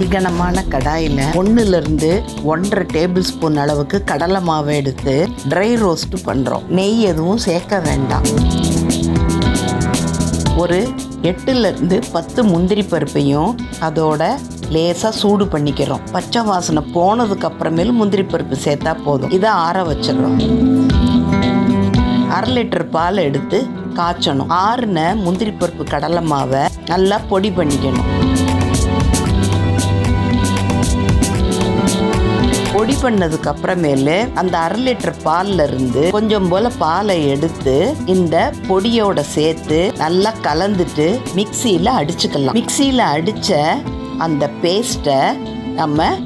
அதிகனமான கடாயில் 1லிருந்து 1.5 table spoon அளவுக்கு கடலை மாவை எடுத்து ட்ரை ரோஸ்ட் பண்ணுறோம். நெய் எதுவும் சேர்க்க வேண்டாம். ஒரு 8லிருந்து 10 முந்திரி பருப்பையும் அதோட லேசாக சூடு பண்ணிக்கிறோம். பச்சை வாசனை போனதுக்கு அப்புறமேலும் முந்திரி பருப்பு சேர்த்தா போதும். இதை ஆற வச்சிடறோம். 1/2 லிட்டர் பால் எடுத்து காய்ச்சணும். ஆறுன முந்திரி பருப்பு கடலை மாவை நல்லா பொடி பண்ணிக்கணும். பொடி பண்ணதுக்கு அப்புறமேலு அந்த 1/2 லிட்டர் பால்ல இருந்து கொஞ்சம் போல பாலை எடுத்து இந்த பொடியோட சேர்த்து நல்லா கலந்துட்டு மிக்சியில அடிச்சுக்கலாம். மிக்சியில அடிச்ச அந்த பேஸ்ட்டை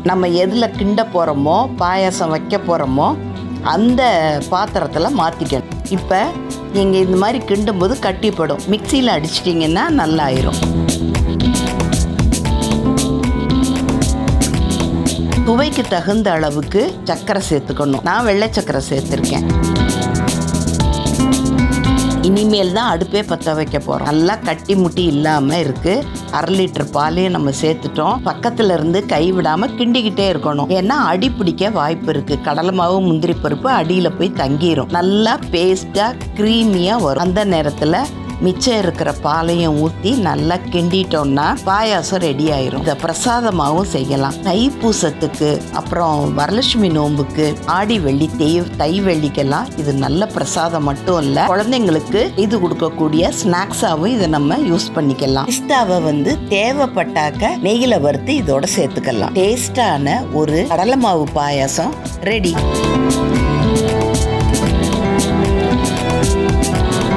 நம்ம எதுல கிண்ட போறோமோ, பாயாசம் வைக்க போறோமோ அந்த பாத்திரத்தில் மாற்றிக்கணும். இப்போ நீங்கள் இந்த மாதிரி கிண்டும்போது கட்டிப்படும். மிக்சியில் அடிச்சிட்டிங்கன்னா நல்லா ஆயிரும். சுவைக்கு தகுந்த அளவுக்கு சர்க்கரை சேர்த்துக்கணும். நான் வெள்ளை சர்க்கரை சேர்த்துருக்கேன். இனிமேல் தான் அடுப்பே பற்ற வைக்க போகிறோம். நல்லா கட்டி முட்டி இல்லாமல் இருக்குது. 1/2 லிட்டர் பாலையும் நம்ம சேர்த்துட்டோம். பக்கத்தில் இருந்து கைவிடாமல் கிண்டிக்கிட்டே இருக்கணும். ஏன்னா அடி பிடிக்க வாய்ப்பு இருக்குது. கடலை மாவு முந்திரி பருப்பு அடியில் போய் தங்கிரும். நல்லா பேஸ்ட்டாக க்ரீமியாக வரும். அந்த நேரத்தில் மிச்சம் இருக்கிற பாலையும் ஊற்றி நல்லா கிண்டிட்டோம்னா பாயாசம் ரெடி ஆயிரும். இதை பிரசாதமாகவும் செய்யலாம். தைப்பூசத்துக்கு, அப்புறம் வரலட்சுமி நோம்புக்கு, ஆடி வெள்ளி, தை வெள்ளிக்கெல்லாம் இது நல்ல பிரசாதம் மட்டும் இல்லை, குழந்தைங்களுக்கு இது கொடுக்கக்கூடிய ஸ்நாக்ஸாகவும் இதை நம்ம யூஸ் பண்ணிக்கலாம். பிஸ்தாவை தேவைப்பட்டாக்க நெய்யில வறுத்து இதோட சேர்த்துக்கலாம். டேஸ்டான ஒரு கடலை மாவு பாயாசம் ரெடி.